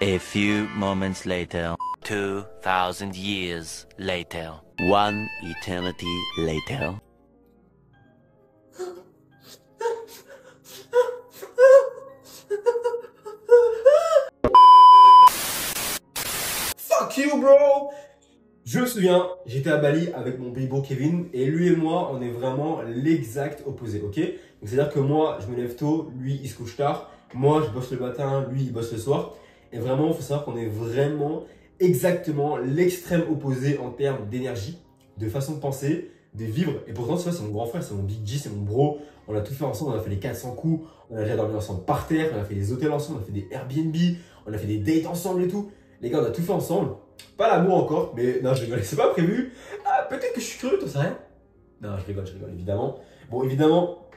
A few moments later, 2,000 years later, one eternity later. Fuck you, bro! Je me souviens, j'étais à Bali avec mon baby Kevin et lui et moi, on est vraiment l'exact opposé, ok? Donc c'est-à-dire que moi, je me lève tôt, lui, il se couche tard. Moi, je bosse le matin, lui, il bosse le soir. Et vraiment, il faut savoir qu'on est vraiment exactement l'extrême opposé en termes d'énergie, de façon de penser, de vivre. Et pourtant, tu vois, c'est mon grand frère, c'est mon Big G, c'est mon bro. On a tout fait ensemble, on a fait les 400 coups, on a déjà dormi ensemble par terre, on a fait des hôtels ensemble, on a fait des Airbnb, on a fait des dates ensemble et tout. Les gars, on a tout fait ensemble. Pas l'amour encore, mais non, je rigole, c'est pas prévu. Ah, peut-être que je suis curieux, t'en sais rien. Non, je rigole, évidemment. Bon, évidemment,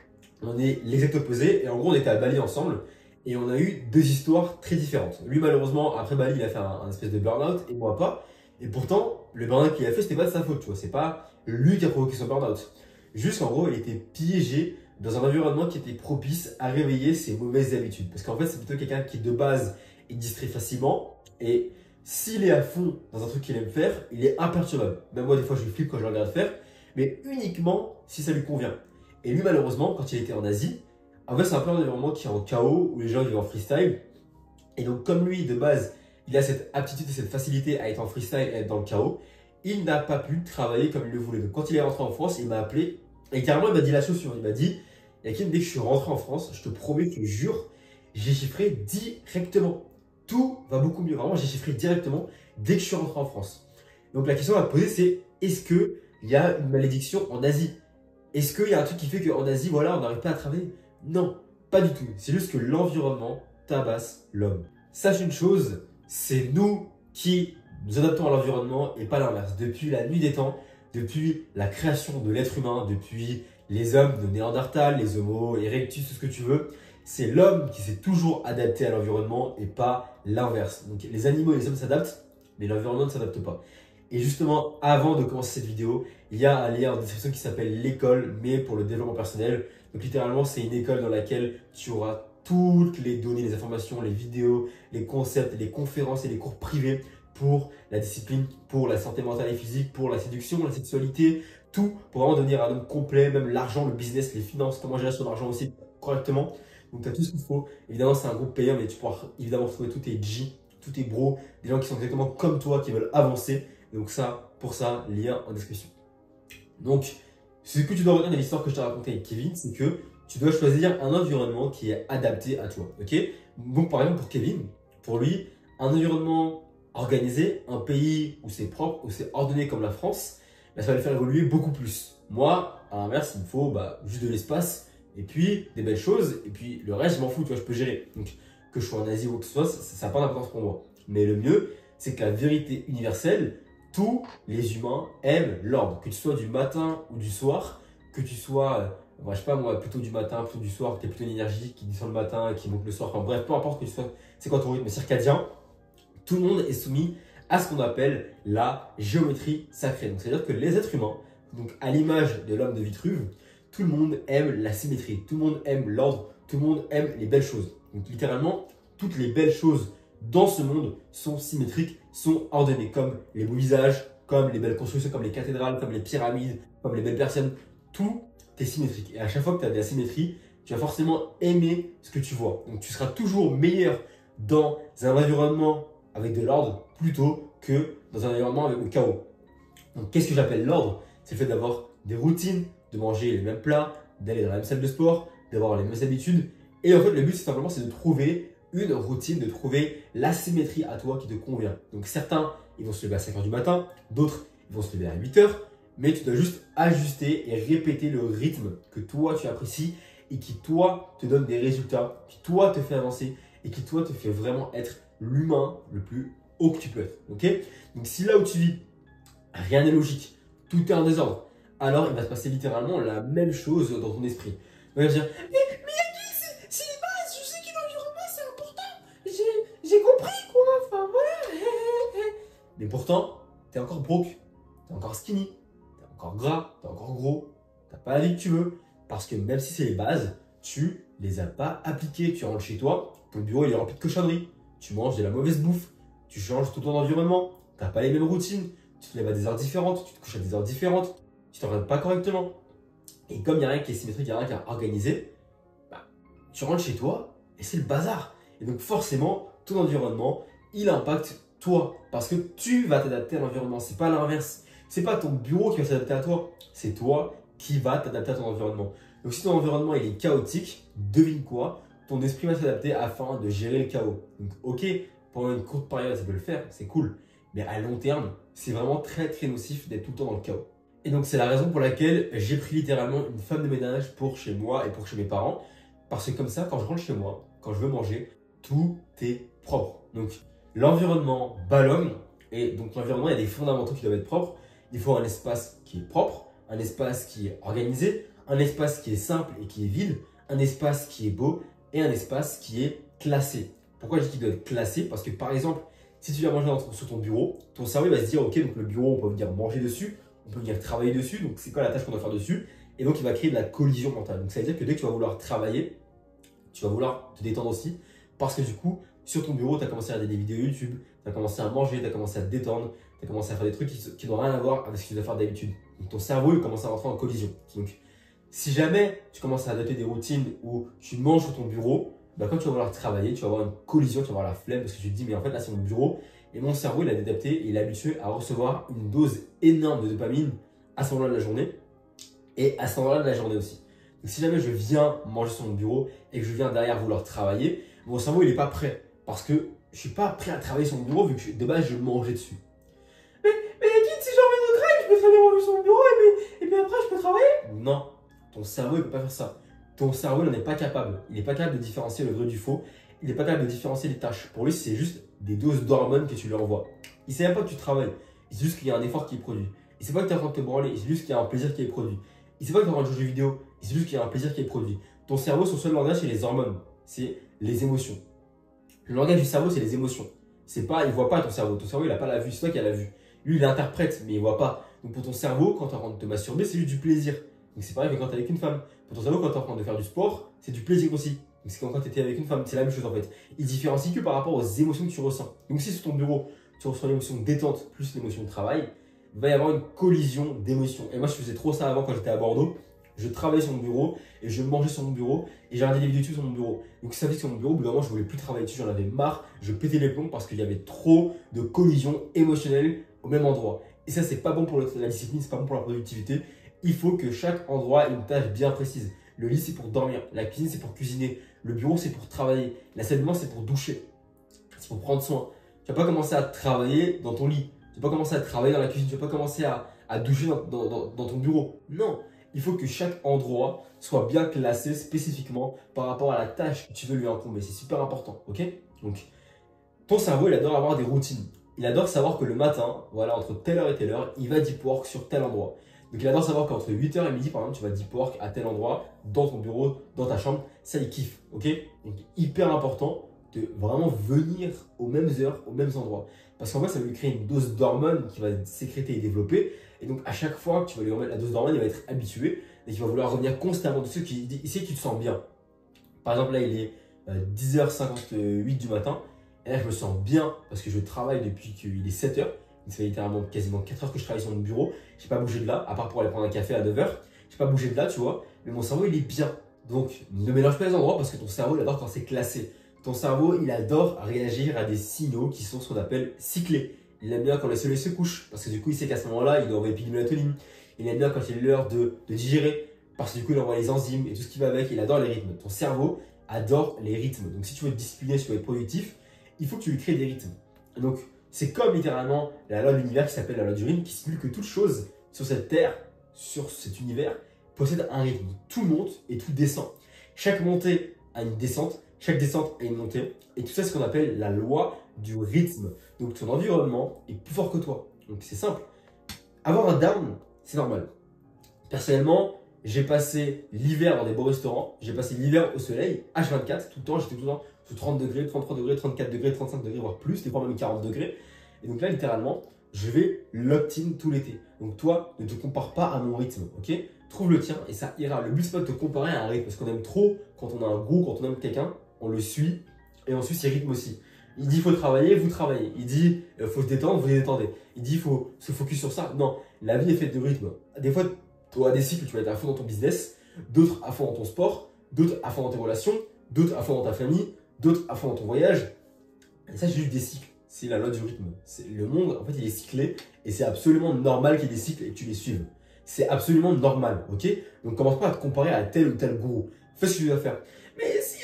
on est l'exact opposé. Et en gros, on était à Bali ensemble. Et on a eu deux histoires très différentes. Lui, malheureusement, après Bali, il a fait un espèce de burn-out, et moi pas. Et pourtant, le burn-out qu'il a fait, c'était pas de sa faute, tu vois. C'est pas lui qui a provoqué son burn-out. Juste qu'en gros, il était piégé dans un environnement qui était propice à réveiller ses mauvaises habitudes. Parce qu'en fait, c'est plutôt quelqu'un qui, de base, est distrait facilement. Et s'il est à fond dans un truc qu'il aime faire, il est imperturbable. Même moi, des fois, je flippe quand je le regarde faire, mais uniquement si ça lui convient. Et lui, malheureusement, quand il était en Asie, en fait, c'est un peu un environnement qui est en chaos, où les gens vivent en freestyle. Et donc, comme lui, de base, il a cette aptitude et cette facilité à être en freestyle et à être dans le chaos, il n'a pas pu travailler comme il le voulait. Donc, quand il est rentré en France, il m'a appelé et carrément, il m'a dit la chose suivante. Il m'a dit, Yakin, dès que je suis rentré en France, je te promets, je te jure, j'ai chiffré directement. Tout va beaucoup mieux. Vraiment, j'ai chiffré directement dès que je suis rentré en France. Donc, la question à poser, c'est est-ce qu'il y a une malédiction en Asie? Est-ce qu'il y a un truc qui fait qu'en Asie, voilà, on n'arrive pas à travailler? Non, pas du tout. C'est juste que l'environnement tabasse l'homme. Sache une chose, c'est nous qui nous adaptons à l'environnement et pas l'inverse. Depuis la nuit des temps, depuis la création de l'être humain, depuis les hommes de Néandertal, les Homo erectus, tout ce que tu veux, c'est l'homme qui s'est toujours adapté à l'environnement et pas l'inverse. Donc les animaux et les hommes s'adaptent, mais l'environnement ne s'adapte pas. Et justement, avant de commencer cette vidéo, il y a un lien en description qui s'appelle l'école, mais pour le développement personnel. Donc littéralement, c'est une école dans laquelle tu auras toutes les données, les informations, les vidéos, les concepts, les conférences et les cours privés pour la discipline, pour la santé mentale et physique, pour la séduction, la sexualité, tout pour vraiment devenir un homme complet, même l'argent, le business, les finances, comment gérer son argent aussi correctement. Donc tu as tout ce qu'il faut. Évidemment, c'est un groupe payant, mais tu pourras évidemment trouver tous tes G, tous tes bros, des gens qui sont exactement comme toi, qui veulent avancer. Donc ça, pour ça, lien en description. Donc, ce que tu dois retenir de l'histoire que je t'ai racontée avec Kevin, c'est que tu dois choisir un environnement qui est adapté à toi. Ok? Donc, par exemple, pour Kevin, pour lui, un environnement organisé, un pays où c'est propre, où c'est ordonné comme la France, bah, ça va le faire évoluer beaucoup plus. Moi, à l'inverse, il me faut juste de l'espace et puis des belles choses. Et puis le reste, je m'en fous, tu vois, je peux gérer. Donc, que je sois en Asie ou que ce soit, ça n'a pas d'importance pour moi. Mais le mieux, c'est que la vérité universelle, tous les humains aiment l'ordre. Que tu sois du matin ou du soir, que tu sois, je sais pas moi, plutôt du matin, plutôt du soir, que tu es plutôt une énergie qui descend le matin et qui monte le soir. Enfin bref, peu importe que tu sois, c'est quoi ton rythme circadien, tout le monde est soumis à ce qu'on appelle la géométrie sacrée. Donc c'est-à-dire que les êtres humains, donc à l'image de l'homme de Vitruve, tout le monde aime la symétrie, tout le monde aime l'ordre, tout le monde aime les belles choses. Donc littéralement, toutes les belles choses dans ce monde sont symétriques, sont ordonnées, comme les beaux visages, comme les belles constructions, comme les cathédrales, comme les pyramides, comme les belles personnes. Tout est symétrique. Et à chaque fois que tu as de la symétrie, tu vas forcément aimer ce que tu vois. Donc tu seras toujours meilleur dans un environnement avec de l'ordre plutôt que dans un environnement avec le chaos. Donc qu'est-ce que j'appelle l'ordre? C'est le fait d'avoir des routines, de manger les mêmes plats, d'aller dans la même salle de sport, d'avoir les mêmes habitudes. Et en fait, le but, c'est simplement de trouver une routine, de trouver la symétrie à toi qui te convient. Donc certains, ils vont se lever à 5 h du matin, d'autres, ils vont se lever à 8 h, mais tu dois juste ajuster et répéter le rythme que toi, tu apprécies et qui, toi, te donne des résultats, qui, toi, te fait avancer et qui, toi, te fait vraiment être l'humain le plus haut que tu peux être. Ok? Donc si là où tu vis, rien n'est logique, tout est en désordre, alors il va se passer littéralement la même chose dans ton esprit. Donc il va dire, mais c'est les bases, je sais que l'environnement c'est important, j'ai compris quoi, enfin voilà. Mais pourtant, t'es encore broke, t'es encore skinny, t'es encore gras, t'es encore gros, t'as pas la vie que tu veux, parce que même si c'est les bases, tu les as pas appliquées. Tu rentres chez toi, ton bureau il est rempli de cochonneries. tu manges de la mauvaise bouffe, tu changes tout ton environnement, tu n'as pas les mêmes routines, tu te lèves à des heures différentes, tu te couches à des heures différentes, tu t'entraînes pas correctement. Et comme il n'y a rien qui est symétrique, il n'y a rien qui est organisé, bah, tu rentres chez toi et c'est le bazar. Et donc forcément, ton environnement, il impacte toi. Parce que tu vas t'adapter à l'environnement, c'est pas l'inverse. C'est pas ton bureau qui va s'adapter à toi, c'est toi qui va t'adapter à ton environnement. Donc si ton environnement il est chaotique, devine quoi? Ton esprit va s'adapter afin de gérer le chaos. Donc ok, pendant une courte période ça peut le faire, c'est cool. Mais à long terme, c'est vraiment très très nocif d'être tout le temps dans le chaos. Et donc c'est la raison pour laquelle j'ai pris littéralement une femme de ménage pour chez moi et pour chez mes parents. Parce que comme ça, quand je rentre chez moi, quand je veux manger, tout est propre. Donc l'environnement ballonne. Et donc l'environnement, il y a des fondamentaux qui doivent être propres. Il faut un espace qui est propre, un espace qui est organisé, un espace qui est simple et qui est vide, un espace qui est beau et un espace qui est classé. Pourquoi je dis qu'il doit être classé? Parce que par exemple, si tu viens manger sur ton bureau, ton cerveau va se dire ok, donc le bureau, on peut venir manger dessus, on peut venir travailler dessus, donc c'est quoi la tâche qu'on doit faire dessus? Et donc il va créer de la collision mentale. Donc ça veut dire que dès que tu vas vouloir travailler, tu vas vouloir te détendre aussi, parce que du coup, sur ton bureau, tu as commencé à regarder des vidéos YouTube, tu as commencé à manger, tu as commencé à te détendre, tu as commencé à faire des trucs qui n'ont rien à voir avec ce que tu dois faire d'habitude. Donc ton cerveau, il commence à rentrer en collision. Donc si jamais tu commences à adopter des routines où tu manges sur ton bureau, bah, quand tu vas vouloir travailler, tu vas avoir une collision, tu vas avoir la flemme parce que tu te dis mais en fait là c'est mon bureau et mon cerveau il a adapté et il est habitué à recevoir une dose énorme de dopamine à ce moment-là de la journée et à ce moment-là de la journée aussi. Donc si jamais je viens manger sur mon bureau et que je viens derrière vouloir travailler, mon cerveau il n'est pas prêt parce que je suis pas prêt à travailler sur mon bureau vu que de base je mangeais dessus. Mais Guide, si j'ai envie de craquer, je peux très bien manger sur mon bureau et puis après je peux travailler? Non, ton cerveau il peut pas faire ça. Ton cerveau il n'en est pas capable. Il n'est pas capable de différencier le vrai du faux. Il n'est pas capable de différencier les tâches. Pour lui c'est juste des doses d'hormones que tu lui envoies. Il ne sait même pas que tu travailles. Il sait juste qu'il y a un effort qui est produit. Il ne sait pas que tu es en train de te branler. Il sait juste qu'il y a un plaisir qui est produit. Il ne sait pas que tu es en train de jouer aux jeux vidéo. Il sait juste qu'il y a un plaisir qui est produit. Ton cerveau, son seul langage, c'est les hormones. C'est les émotions. Le langage du cerveau, c'est les émotions. C'est pas, il ne voit pas ton cerveau. Ton cerveau, il n'a pas la vue. C'est toi qui as la vue. Lui, il interprète, mais il ne voit pas. Donc pour ton cerveau, quand tu es en train de te masturber, c'est juste du plaisir. Donc c'est pareil que quand tu es avec une femme. Pour ton cerveau, quand tu es en train de faire du sport, c'est du plaisir aussi. Donc c'est comme quand tu étais avec une femme. C'est la même chose en fait. Il différencie que par rapport aux émotions que tu ressens. Donc si sur ton bureau, tu ressens l'émotion détente plus l'émotion de travail, il va y avoir une collision d'émotions. Et moi, je faisais trop ça avant quand j'étais à Bordeaux. Je travaillais sur mon bureau et je mangeais sur mon bureau et j'ai regardé des vidéos YouTube sur mon bureau. Donc ça fait que sur mon bureau, au bout d'un moment, je voulais plus travailler dessus, j'en avais marre, je pétais les plombs parce qu'il y avait trop de collisions émotionnelles au même endroit. Et ça, c'est pas bon pour la discipline, c'est pas bon pour la productivité. Il faut que chaque endroit ait une tâche bien précise. Le lit, c'est pour dormir. La cuisine, c'est pour cuisiner. Le bureau, c'est pour travailler. La salle de bain, c'est pour doucher. C'est pour prendre soin. Tu vas pas commencer à travailler dans ton lit. Tu vas pas commencer à travailler dans la cuisine. Tu vas pas commencer à doucher dans ton bureau. Non. Il faut que chaque endroit soit bien classé spécifiquement par rapport à la tâche que tu veux lui incomber. C'est super important. Ok? Donc, ton cerveau, il adore avoir des routines. Il adore savoir que le matin, voilà, entre telle heure et telle heure, il va deep work sur tel endroit. Donc il adore savoir qu'entre 8h et midi, par exemple, tu vas deep work à tel endroit, dans ton bureau, dans ta chambre. Ça, il kiffe, ok? Donc hyper important de vraiment venir aux mêmes heures, aux mêmes endroits. Parce qu'en fait, ça va lui créer une dose d'hormones qui va être sécrétée et développée. Et donc à chaque fois que tu vas lui remettre la dose d'hormones, il va être habitué et il va vouloir revenir constamment dessus, il sait que tu te sens bien. Par exemple, là, il est 10h58 du matin. Et là, je me sens bien parce que je travaille depuis qu'il est 7h. Donc, ça fait littéralement quasiment 4 heures que je travaille sur mon bureau. Je n'ai pas bougé de là, à part pour aller prendre un café à 9h. Je n'ai pas bougé de là, tu vois. Mais mon cerveau, il est bien. Donc, ne mélange pas les endroits parce que ton cerveau, il adore quand c'est classé. Ton cerveau, il adore réagir à des signaux qui sont ce qu'on appelle cyclés. Il aime bien quand le soleil se couche parce que du coup, il sait qu'à ce moment-là, il doit envoyer plus de mélatonine. Il aime bien quand il est l'heure de digérer parce que du coup, il envoie les enzymes et tout ce qui va avec. Il adore les rythmes. Ton cerveau adore les rythmes. Donc, si tu veux être discipliné, si tu veux être productif, il faut que tu lui crées des rythmes. Donc, c'est comme littéralement la loi de l'univers qui s'appelle la loi du rythme, qui stipule que toute chose sur cette terre, sur cet univers, possède un rythme. Tout monte et tout descend. Chaque montée a une descente, chaque descente a une montée. Et tout ça, c'est ce qu'on appelle la loi du rythme. Donc, ton environnement est plus fort que toi. Donc, c'est simple. Avoir un down, c'est normal. Personnellement, j'ai passé l'hiver dans des beaux restaurants. J'ai passé l'hiver au soleil, H24, tout le temps. J'étais tout le temps sous 30 degrés, 33 degrés, 34 degrés, 35 degrés, voire plus, des fois même 40 degrés. Et donc là, littéralement, je vais locked-in tout l'été. Donc toi, ne te compare pas à mon rythme, ok? Trouve le tien et ça ira. Le but, c'est pas de te comparer à un rythme, parce qu'on aime trop, quand on a un goût, quand on aime quelqu'un, on le suit et on suit ses rythmes aussi. Il dit il faut travailler, vous travaillez. Il dit il faut se détendre, vous vous détendez. Il dit il faut se focus sur ça. Non, la vie est faite de rythme. Des fois, tu auras des cycles où tu vas être à fond dans ton business, d'autres à fond dans ton sport, d'autres à fond dans tes relations, d'autres à fond dans ta famille, d'autres à fond dans ton voyage. Et ça, c'est juste des cycles. C'est la loi du rythme. Le monde, en fait, il est cyclé et c'est absolument normal qu'il y ait des cycles et que tu les suives. C'est absolument normal, ok? Donc, commence pas à te comparer à tel ou tel gourou. Fais ce que tu dois faire. Mais si,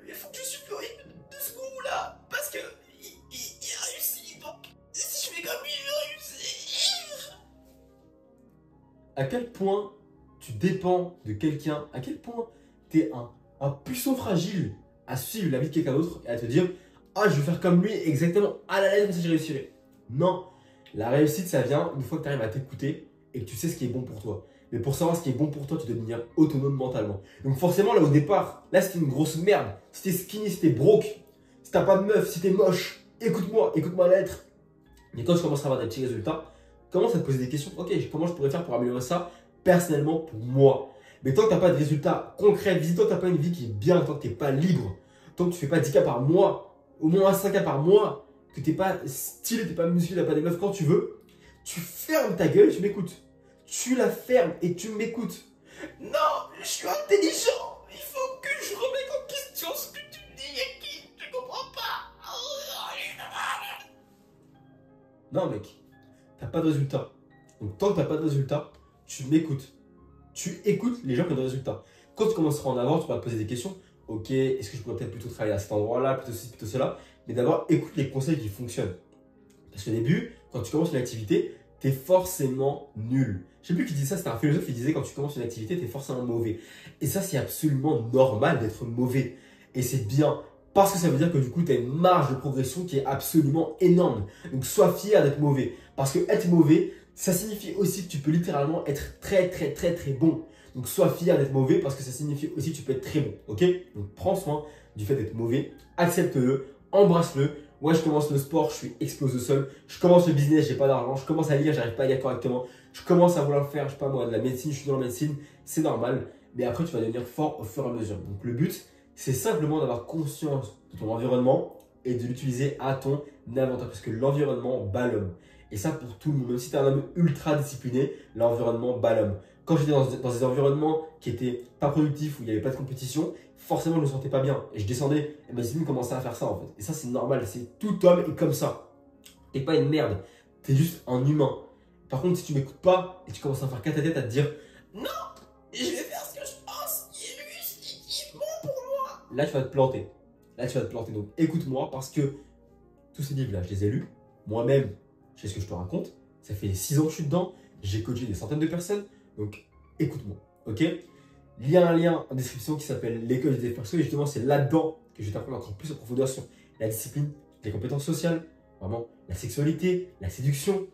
il faut que je suive le rythme de ce gourou-là parce que il réussit. Donc, si je fais comme lui, je vais réussir. À quel point tu dépends de quelqu'un? À quel point tu es un puceau fragile à suivre la vie de quelqu'un d'autre et à te dire ah, je vais faire comme lui exactement à la lettre, comme ça je réussirai. Non, la réussite, ça vient une fois que tu arrives à t'écouter et que tu sais ce qui est bon pour toi. Mais pour savoir ce qui est bon pour toi, tu dois devenir autonome mentalement. Donc forcément, là au départ, là c'était une grosse merde. Si t'es skinny, si t'es broke, si t'as pas de meuf, si t'es moche, écoute-moi à la lettre. Mais quand tu commences à avoir des petits résultats, commence à te poser des questions. Ok, comment je pourrais faire pour améliorer ça personnellement pour moi? Mais tant que t'as pas de résultats concrets, tant que t'as pas une vie qui est bien, tant que t'es pas libre, tant que tu fais pas 10 cas par mois, au moins 5 cas par mois, que t'es pas stylé, t'es pas musclé, t'as pas des meufs quand tu veux, tu fermes ta gueule et tu m'écoutes. Tu la fermes et tu m'écoutes. Non, je suis intelligent. Il faut que je remette en question ce que tu me dis, Yaki. Tu comprends pas. Non, mec, t'as pas de résultat. Donc, tant que t'as pas de résultat, tu m'écoutes. Tu écoutes les gens qui ont des résultats. Quand tu commenceras en avant, tu vas te poser des questions. Ok, est-ce que je pourrais peut-être plutôt travailler à cet endroit-là, plutôt ceci, plutôt cela. Mais d'abord, écoute les conseils qui fonctionnent. Parce qu'au début, quand tu commences une activité, tu es forcément nul. Je sais plus qui disait ça, c'était un philosophe qui disait quand tu commences une activité, tu es forcément mauvais. Et ça, c'est absolument normal d'être mauvais. Et c'est bien. Parce que ça veut dire que du coup, tu as une marge de progression qui est absolument énorme. Donc, sois fier d'être mauvais. Parce que être mauvais, ça signifie aussi que tu peux littéralement être très bon. Donc, sois fier d'être mauvais parce que ça signifie aussi que tu peux être très bon. Ok? Donc, prends soin du fait d'être mauvais. Accepte-le. Embrasse-le. Ouais, je commence le sport, je suis explosé au sol. Je commence le business, j'ai pas d'argent. Je commence à lire, j'arrive pas à lire correctement. Je commence à vouloir faire, je sais pas moi, de la médecine, je suis dans la médecine. C'est normal. Mais après, tu vas devenir fort au fur et à mesure. Donc, le but, c'est simplement d'avoir conscience de ton environnement et de l'utiliser à ton avantage. Parce que l'environnement bat l'homme. Et ça pour tout le monde. Même si tu es un homme ultra discipliné, l'environnement bat l'homme. Quand j'étais dans des environnements qui étaient pas productifs, où il n'y avait pas de compétition, forcément je me sentais pas bien. Et je descendais, et ma discipline commençait à faire ça en fait. Et ça c'est normal, c'est tout homme est comme ça. T'es pas une merde, t'es juste un humain. Par contre, si tu m'écoutes pas et tu commences à faire qu'à ta tête à te dire non, je vais faire ce que je pense, il est bon pour moi. Là tu vas te planter. Donc écoute-moi parce que tous ces livres-là, je les ai lus. Moi-même, je sais ce que je te raconte. Ça fait 6 ans que je suis dedans. J'ai coaché des centaines de personnes. Donc, écoute-moi, ok? Il y a un lien en description qui s'appelle l'école des perso. Et justement, c'est là-dedans que je vais t'apprendre encore plus en profondeur sur la discipline, les compétences sociales, vraiment la sexualité, la séduction,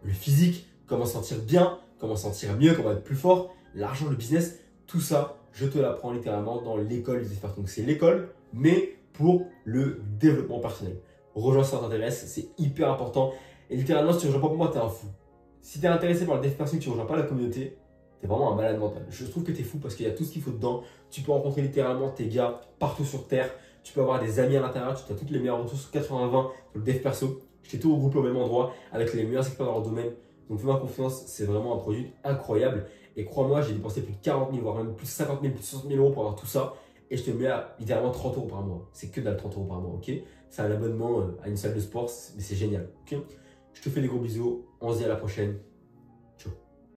le physique, comment se sentir bien, comment se sentir mieux, comment être plus fort, l'argent, le business. Tout ça, je te l'apprends littéralement dans l'école des experts. Donc, c'est l'école, mais pour le développement personnel. Rejoins si ça t'intéresse, c'est hyper important. Et littéralement, si tu ne rejoins pas pour moi, t'es un fou. Si tu es intéressé par le dev perso et que tu ne rejoins pas la communauté, tu es vraiment un malade mental. Je trouve que tu es fou parce qu'il y a tout ce qu'il faut dedans. Tu peux rencontrer littéralement tes gars partout sur Terre. Tu peux avoir des amis à l'intérieur. Tu as toutes les meilleures ressources 80-20 sur le dev perso. Je t'ai tout regroupé au même endroit avec les meilleurs experts dans leur domaine. Donc fais-moi confiance, c'est vraiment un produit incroyable. Et crois-moi, j'ai dépensé plus de 40 000, voire même plus de 50 000, plus de 60 000 euros pour avoir tout ça. Et je te mets à littéralement 30 euros par mois. C'est que dalle 30 euros par mois, ok? C'est un abonnement à une salle de sport, mais c'est génial, ok? Je te fais des gros bisous, on se dit à la prochaine.